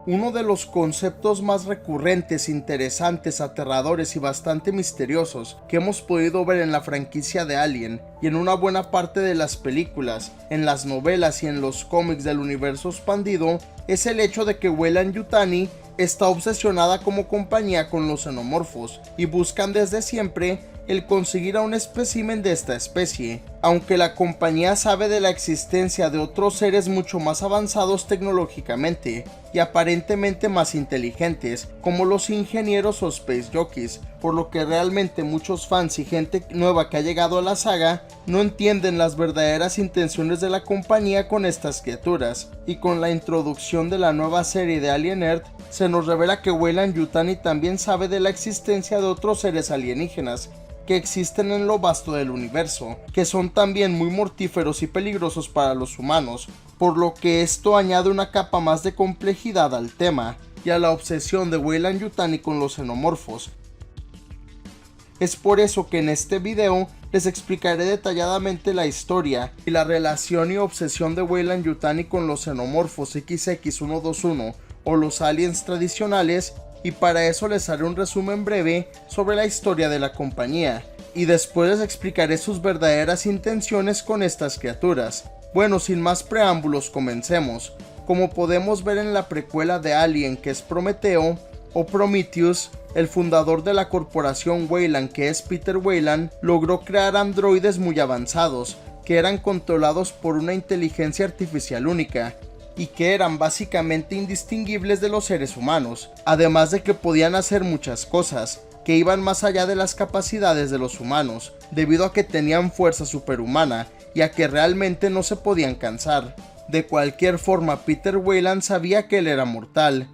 Uno de los conceptos más recurrentes, interesantes, aterradores y bastante misteriosos que hemos podido ver en la franquicia de Alien y en una buena parte de las películas, en las novelas y en los cómics del universo expandido es el hecho de que Weyland-Yutani está obsesionada como compañía con los xenomorfos y buscan desde siempre el conseguir a un espécimen de esta especie, aunque la compañía sabe de la existencia de otros seres mucho más avanzados tecnológicamente y aparentemente más inteligentes, como los ingenieros o Space Jockeys, por lo que realmente muchos fans y gente nueva que ha llegado a la saga no entienden las verdaderas intenciones de la compañía con estas criaturas, y con la introducción de la nueva serie de Alien Earth se nos revela que Weyland-Yutani también sabe de la existencia de otros seres alienígenas que existen en lo vasto del universo, que son también muy mortíferos y peligrosos para los humanos, por lo que esto añade una capa más de complejidad al tema y a la obsesión de Weyland-Yutani con los xenomorfos. Es por eso que en este video les explicaré detalladamente la historia y la relación y obsesión de Weyland-Yutani con los xenomorfos XX-121 o los aliens tradicionales, y para eso les haré un resumen breve sobre la historia de la compañía, y después les explicaré sus verdaderas intenciones con estas criaturas. Bueno, sin más preámbulos, comencemos. Como podemos ver en la precuela de Alien, que es Prometeo o Prometheus, el fundador de la corporación Weyland, que es Peter Weyland, logró crear androides muy avanzados, que eran controlados por una inteligencia artificial única, y que eran básicamente indistinguibles de los seres humanos, además de que podían hacer muchas cosas, que iban más allá de las capacidades de los humanos, debido a que tenían fuerza superhumana, y a que realmente no se podían cansar. De cualquier forma, Peter Weyland sabía que él era mortal,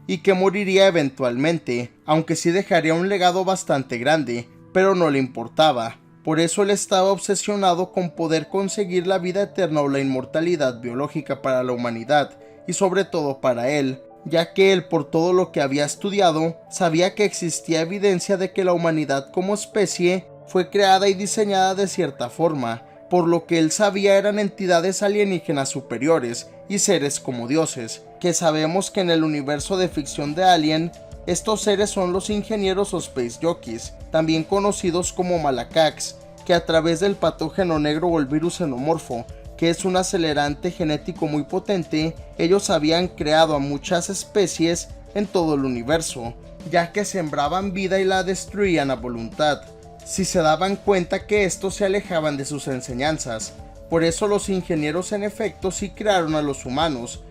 y que moriría eventualmente, aunque sí dejaría un legado bastante grande, pero no le importaba. Por eso él estaba obsesionado con poder conseguir la vida eterna o la inmortalidad biológica para la humanidad, y sobre todo para él, ya que él, por todo lo que había estudiado, sabía que existía evidencia de que la humanidad como especie fue creada y diseñada de cierta forma, por lo que él sabía eran entidades alienígenas superiores y seres como dioses, que sabemos que en el universo de ficción de Alien, estos seres son los ingenieros o Space Jockeys, también conocidos como Malacax, que a través del patógeno negro o el virus xenomorfo, que es un acelerante genético muy potente, ellos habían creado a muchas especies en todo el universo, ya que sembraban vida y la destruían a voluntad, si se daban cuenta que estos se alejaban de sus enseñanzas. Por eso los ingenieros en efecto sí crearon a los humanos,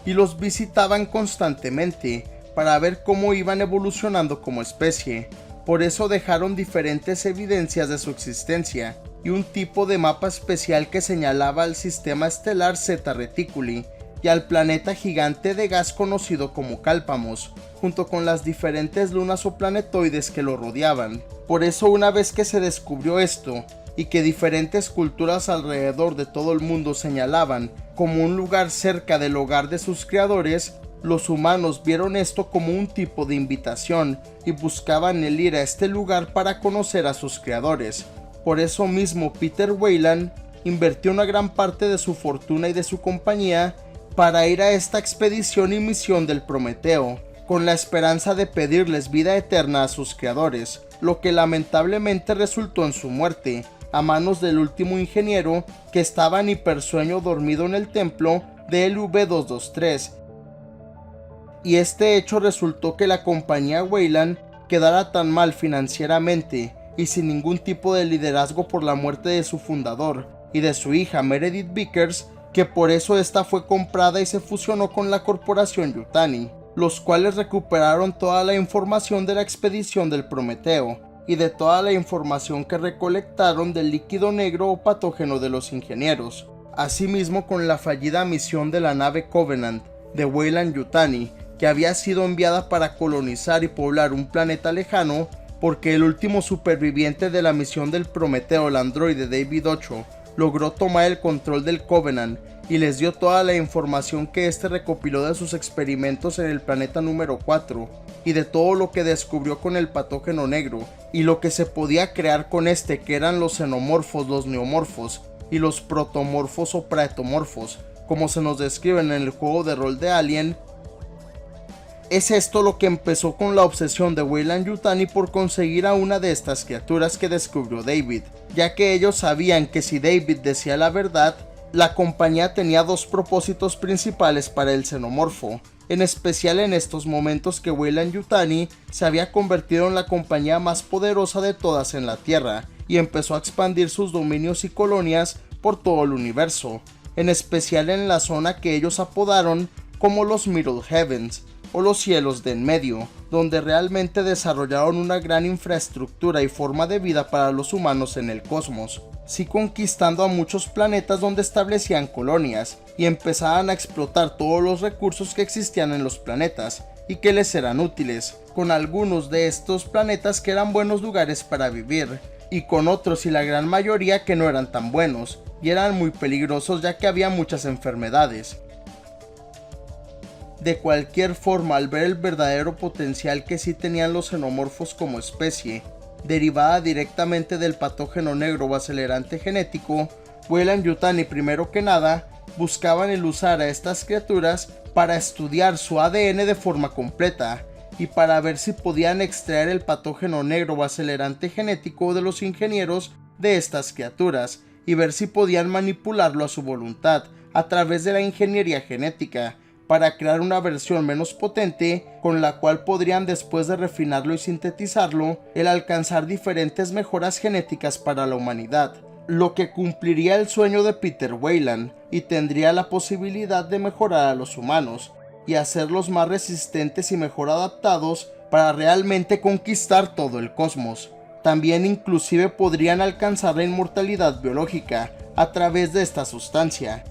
y los visitaban constantemente para ver cómo iban evolucionando como especie. Por eso dejaron diferentes evidencias de su existencia y un tipo de mapa especial que señalaba al sistema estelar Zeta Reticuli y al planeta gigante de gas conocido como Cálpamos, junto con las diferentes lunas o planetoides que lo rodeaban. Por eso, una vez que se descubrió esto, y que diferentes culturas alrededor de todo el mundo señalaban como un lugar cerca del hogar de sus creadores, los humanos vieron esto como un tipo de invitación y buscaban el ir a este lugar para conocer a sus creadores. Por eso mismo Peter Weyland invirtió una gran parte de su fortuna y de su compañía para ir a esta expedición y misión del Prometeo, con la esperanza de pedirles vida eterna a sus creadores, lo que lamentablemente resultó en su muerte, a manos del último ingeniero que estaba en hipersueño dormido en el templo de LV-223. Y este hecho resultó que la compañía Weyland quedara tan mal financieramente y sin ningún tipo de liderazgo por la muerte de su fundador y de su hija Meredith Vickers, que por eso esta fue comprada y se fusionó con la corporación Yutani, los cuales recuperaron toda la información de la expedición del Prometeo y de toda la información que recolectaron del líquido negro o patógeno de los ingenieros. Asimismo, con la fallida misión de la nave Covenant de Weyland-Yutani, que había sido enviada para colonizar y poblar un planeta lejano, porque el último superviviente de la misión del Prometeo, el androide David 8, logró tomar el control del Covenant y les dio toda la información que este recopiló de sus experimentos en el planeta número 4 y de todo lo que descubrió con el patógeno negro y lo que se podía crear con este, que eran los xenomorfos, los neomorfos y los protomorfos o praetomorfos, como se nos describen en el juego de rol de Alien. Es esto lo que empezó con la obsesión de Weyland-Yutani por conseguir a una de estas criaturas que descubrió David, ya que ellos sabían que si David decía la verdad, la compañía tenía dos propósitos principales para el xenomorfo, en especial en estos momentos que Weyland-Yutani se había convertido en la compañía más poderosa de todas en la Tierra y empezó a expandir sus dominios y colonias por todo el universo, en especial en la zona que ellos apodaron como los Middle Heavens, o los cielos de en medio, donde realmente desarrollaron una gran infraestructura y forma de vida para los humanos en el cosmos, sí conquistando a muchos planetas donde establecían colonias y empezaban a explotar todos los recursos que existían en los planetas y que les eran útiles, con algunos de estos planetas que eran buenos lugares para vivir, y con otros y la gran mayoría que no eran tan buenos, y eran muy peligrosos ya que había muchas enfermedades. De cualquier forma, al ver el verdadero potencial que sí tenían los xenomorfos como especie, derivada directamente del patógeno negro o acelerante genético, Weyland-Yutani primero que nada buscaban el usar a estas criaturas para estudiar su ADN de forma completa y para ver si podían extraer el patógeno negro o acelerante genético de los ingenieros de estas criaturas y ver si podían manipularlo a su voluntad a través de la ingeniería genética, para crear una versión menos potente con la cual podrían, después de refinarlo y sintetizarlo, el alcanzar diferentes mejoras genéticas para la humanidad, lo que cumpliría el sueño de Peter Weyland y tendría la posibilidad de mejorar a los humanos y hacerlos más resistentes y mejor adaptados para realmente conquistar todo el cosmos. También inclusive podrían alcanzar la inmortalidad biológica a través de esta sustancia,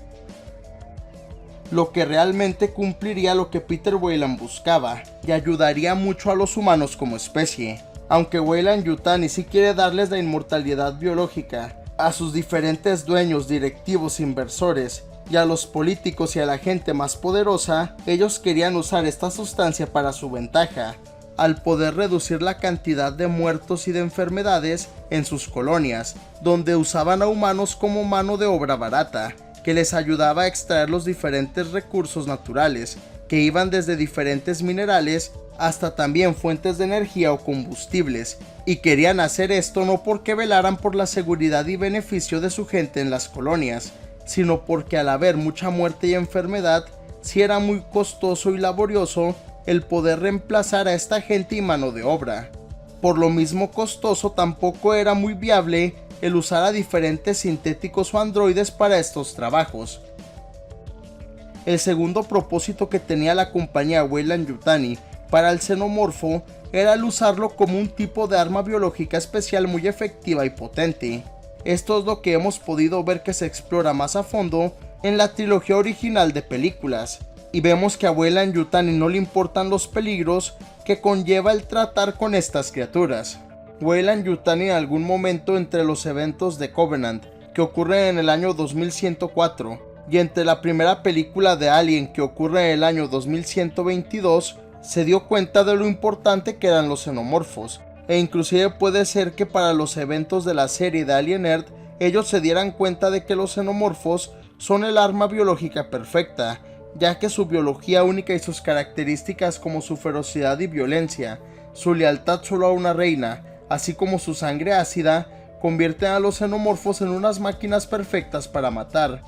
lo que realmente cumpliría lo que Peter Weyland buscaba y ayudaría mucho a los humanos como especie. Aunque Weyland-Yutani sí quiere darles la inmortalidad biológica a sus diferentes dueños, directivos, inversores y a los políticos y a la gente más poderosa, ellos querían usar esta sustancia para su ventaja, al poder reducir la cantidad de muertos y de enfermedades en sus colonias, donde usaban a humanos como mano de obra barata, que les ayudaba a extraer los diferentes recursos naturales, que iban desde diferentes minerales hasta también fuentes de energía o combustibles, y querían hacer esto no porque velaran por la seguridad y beneficio de su gente en las colonias, sino porque al haber mucha muerte y enfermedad, sí era muy costoso y laborioso el poder reemplazar a esta gente y mano de obra. Por lo mismo costoso, tampoco era muy viable el usar a diferentes sintéticos o androides para estos trabajos. El segundo propósito que tenía la compañía Weyland-Yutani para el xenomorfo era el usarlo como un tipo de arma biológica especial muy efectiva y potente. Esto es lo que hemos podido ver que se explora más a fondo en la trilogía original de películas, y vemos que a Weyland-Yutani no le importan los peligros que conlleva el tratar con estas criaturas. Weyland-Yutani en algún momento entre los eventos de Covenant, que ocurren en el año 2104, y entre la primera película de Alien, que ocurre en el año 2122, se dio cuenta de lo importante que eran los xenomorfos, e inclusive puede ser que para los eventos de la serie de Alien Earth, ellos se dieran cuenta de que los xenomorfos son el arma biológica perfecta, ya que su biología única y sus características como su ferocidad y violencia, su lealtad solo a una reina, así como su sangre ácida, convierten a los xenomorfos en unas máquinas perfectas para matar,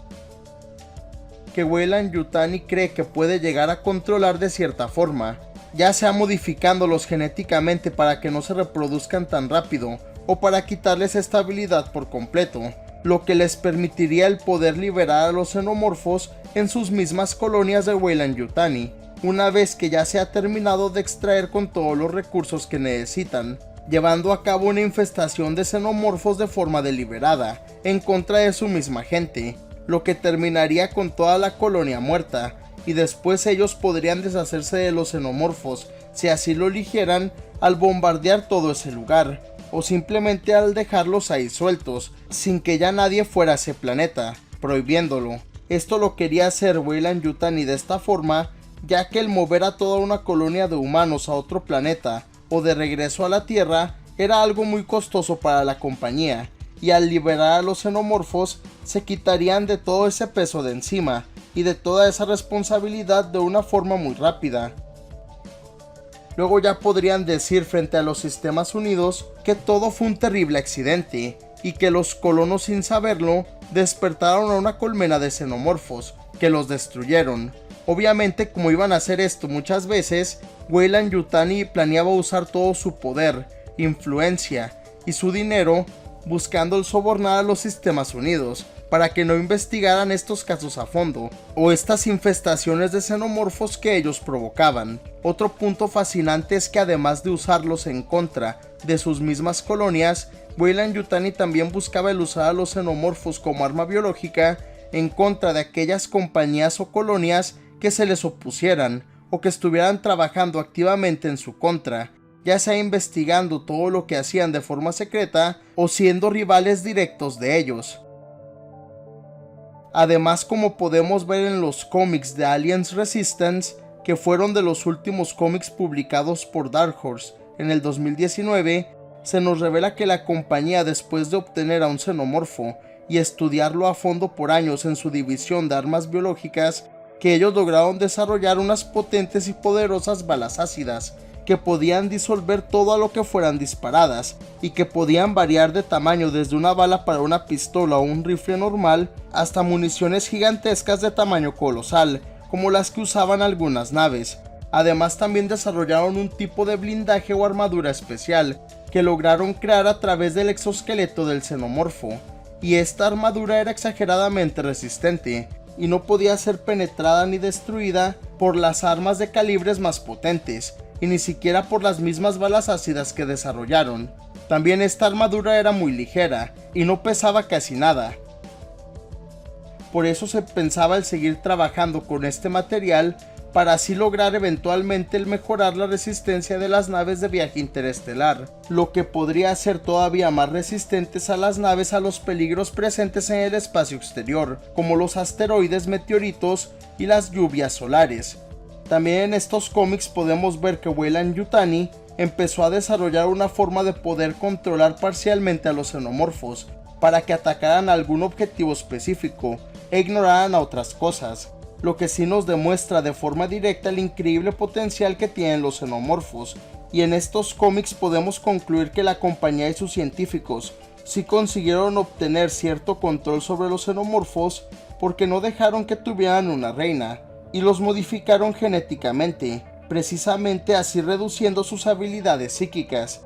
que Weyland-Yutani cree que puede llegar a controlar de cierta forma, ya sea modificándolos genéticamente para que no se reproduzcan tan rápido, o para quitarles estabilidad por completo, lo que les permitiría el poder liberar a los xenomorfos en sus mismas colonias de Weyland-Yutani, una vez que ya se ha terminado de extraer con todos los recursos que necesitan, llevando a cabo una infestación de xenomorfos de forma deliberada, en contra de su misma gente, lo que terminaría con toda la colonia muerta, y después ellos podrían deshacerse de los xenomorfos, si así lo eligieran, al bombardear todo ese lugar, o simplemente al dejarlos ahí sueltos, sin que ya nadie fuera a ese planeta, prohibiéndolo. Esto lo quería hacer Weyland-Yutani de esta forma, ya que el mover a toda una colonia de humanos a otro planeta, o de regreso a la Tierra, era algo muy costoso para la compañía, y al liberar a los xenomorfos, se quitarían de todo ese peso de encima, y de toda esa responsabilidad de una forma muy rápida. Luego ya podrían decir frente a los Sistemas Unidos que todo fue un terrible accidente y que los colonos, sin saberlo, despertaron a una colmena de xenomorfos que los destruyeron. Obviamente, como iban a hacer esto muchas veces, Weyland-Yutani planeaba usar todo su poder, influencia y su dinero buscando el sobornar a los Sistemas Unidos para que no investigaran estos casos a fondo, o estas infestaciones de xenomorfos que ellos provocaban. Otro punto fascinante es que además de usarlos en contra de sus mismas colonias, Weyland-Yutani también buscaba el usar a los xenomorfos como arma biológica en contra de aquellas compañías o colonias que se les opusieran o que estuvieran trabajando activamente en su contra, ya sea investigando todo lo que hacían de forma secreta o siendo rivales directos de ellos. Además, como podemos ver en los cómics de Aliens Resistance, que fueron de los últimos cómics publicados por Dark Horse en el 2019, se nos revela que la compañía, después de obtener a un xenomorfo y estudiarlo a fondo por años en su división de armas biológicas, que ellos lograron desarrollar unas potentes y poderosas balas ácidas que podían disolver todo a lo que fueran disparadas y que podían variar de tamaño desde una bala para una pistola o un rifle normal hasta municiones gigantescas de tamaño colosal, como las que usaban algunas naves. Además, también desarrollaron un tipo de blindaje o armadura especial que lograron crear a través del exoesqueleto del xenomorfo, y esta armadura era exageradamente resistente y no podía ser penetrada ni destruida por las armas de calibres más potentes, y ni siquiera por las mismas balas ácidas que desarrollaron. También esta armadura era muy ligera y no pesaba casi nada. Por eso se pensaba el seguir trabajando con este material para así lograr eventualmente el mejorar la resistencia de las naves de viaje interestelar, lo que podría hacer todavía más resistentes a las naves a los peligros presentes en el espacio exterior, como los asteroides, meteoritos y las lluvias solares. También en estos cómics podemos ver que Weyland-Yutani empezó a desarrollar una forma de poder controlar parcialmente a los xenomorfos para que atacaran a algún objetivo específico e ignoraran a otras cosas, lo que sí nos demuestra de forma directa el increíble potencial que tienen los xenomorfos, y en estos cómics podemos concluir que la compañía y sus científicos sí consiguieron obtener cierto control sobre los xenomorfos porque no dejaron que tuvieran una reina, y los modificaron genéticamente, precisamente así reduciendo sus habilidades psíquicas.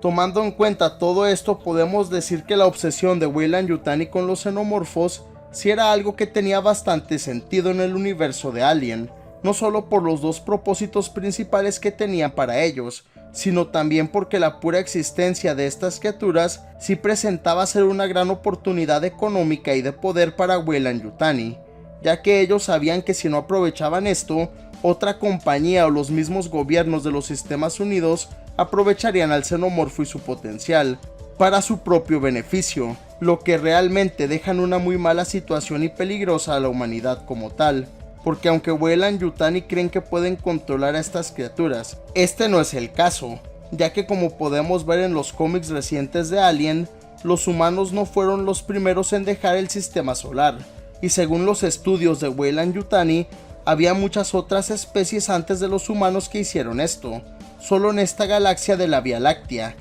Tomando en cuenta todo esto, podemos decir que la obsesión de Weyland-Yutani con los xenomorfos sí era algo que tenía bastante sentido en el universo de Alien, no solo por los dos propósitos principales que tenían para ellos, sino también porque la pura existencia de estas criaturas sí presentaba ser una gran oportunidad económica y de poder para Weyland-Yutani, ya que ellos sabían que si no aprovechaban esto, otra compañía o los mismos gobiernos de los Sistemas Unidos aprovecharían al xenomorfo y su potencial para su propio beneficio, lo que realmente deja en una muy mala situación y peligrosa a la humanidad como tal, porque aunque Weyland-Yutani creen que pueden controlar a estas criaturas, este no es el caso, ya que como podemos ver en los cómics recientes de Alien, los humanos no fueron los primeros en dejar el sistema solar, y según los estudios de Weyland-Yutani, había muchas otras especies antes de los humanos que hicieron esto, solo en esta galaxia de la Vía Láctea,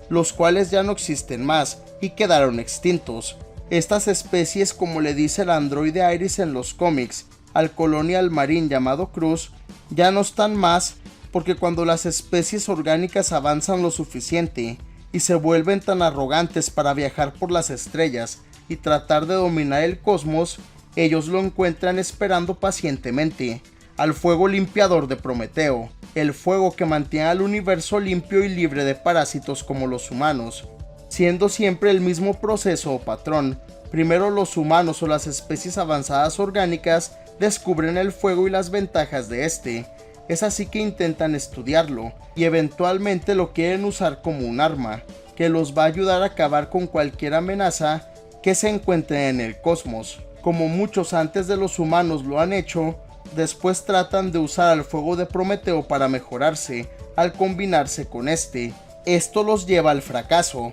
los cuales ya no existen más y quedaron extintos. Estas especies, como le dice el androide Iris en los cómics al Colonial Marine llamado Cruz, ya no están más porque cuando las especies orgánicas avanzan lo suficiente y se vuelven tan arrogantes para viajar por las estrellas y tratar de dominar el cosmos, ellos lo encuentran esperando pacientemente al fuego limpiador de Prometeo, el fuego que mantiene al universo limpio y libre de parásitos como los humanos, siendo siempre el mismo proceso o patrón. Primero los humanos o las especies avanzadas orgánicas descubren el fuego y las ventajas de este, es así que intentan estudiarlo, y eventualmente lo quieren usar como un arma, que los va a ayudar a acabar con cualquier amenaza que se encuentre en el cosmos. Como muchos antes de los humanos lo han hecho, después tratan de usar al fuego de Prometeo para mejorarse, al combinarse con este. Esto los lleva al fracaso.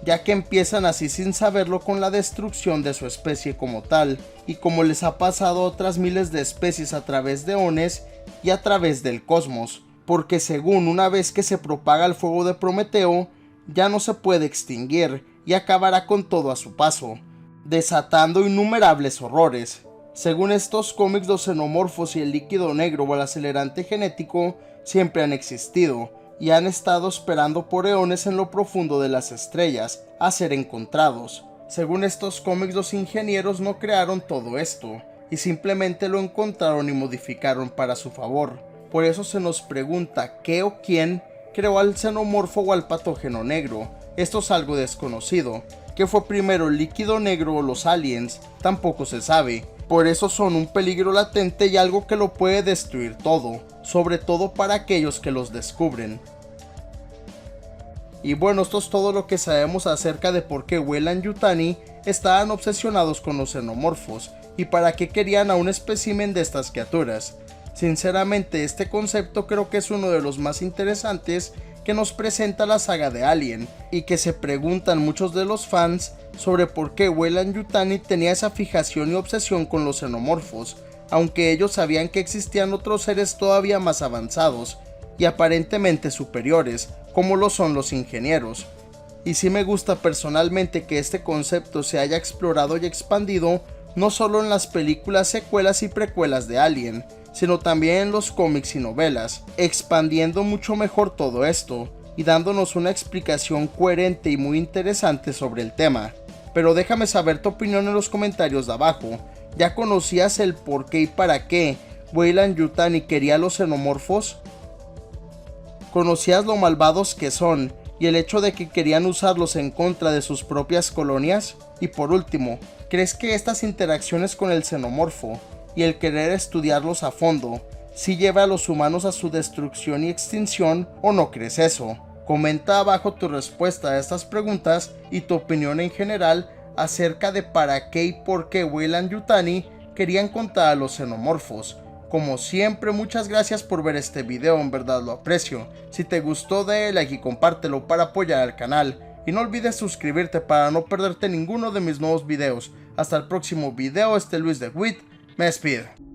ya que empiezan así sin saberlo con la destrucción de su especie como tal, y como les ha pasado a otras miles de especies a través de eones y a través del cosmos, porque según una vez que se propaga el fuego de Prometeo, ya no se puede extinguir y acabará con todo a su paso, desatando innumerables horrores. Según estos cómics, los xenomorfos y el líquido negro o el acelerante genético siempre han existido y han estado esperando por eones en lo profundo de las estrellas a ser encontrados. Según estos cómics, los ingenieros no crearon todo esto y simplemente lo encontraron y modificaron para su favor. Por eso se nos pregunta qué o quién creó al xenomorfo o al patógeno negro. Esto es algo desconocido. ¿Qué fue primero, el líquido negro o los aliens? Tampoco se sabe. Por eso son un peligro latente y algo que lo puede destruir todo, sobre todo para aquellos que los descubren. Y bueno, esto es todo lo que sabemos acerca de por qué Weyland-Yutani estaban obsesionados con los xenomorfos y para qué querían a un espécimen de estas criaturas. Sinceramente, este concepto creo que es uno de los más interesantes que nos presenta la saga de Alien, y que se preguntan muchos de los fans sobre por qué Weyland-Yutani tenía esa fijación y obsesión con los xenomorfos, aunque ellos sabían que existían otros seres todavía más avanzados y aparentemente superiores, como lo son los ingenieros. Y sí me gusta personalmente que este concepto se haya explorado y expandido no solo en las películas, secuelas y precuelas de Alien, sino también en los cómics y novelas, expandiendo mucho mejor todo esto y dándonos una explicación coherente y muy interesante sobre el tema. Pero déjame saber tu opinión en los comentarios de abajo. ¿Ya conocías el por qué y para qué Weyland-Yutani quería los xenomorfos? ¿Conocías lo malvados que son y el hecho de que querían usarlos en contra de sus propias colonias? Y por último, ¿crees que estas interacciones con el xenomorfo y el querer estudiarlos a fondo si lleva a los humanos a su destrucción y extinción, o no crees eso? Comenta abajo tu respuesta a estas preguntas y tu opinión en general acerca de para qué y por qué Weyland-Yutani querían contar a los xenomorfos. Como siempre, muchas gracias por ver este video, en verdad lo aprecio. Si te gustó, dale like y compártelo para apoyar al canal. Y no olvides suscribirte para no perderte ninguno de mis nuevos videos. Hasta el próximo video, Luis de Witt me despido.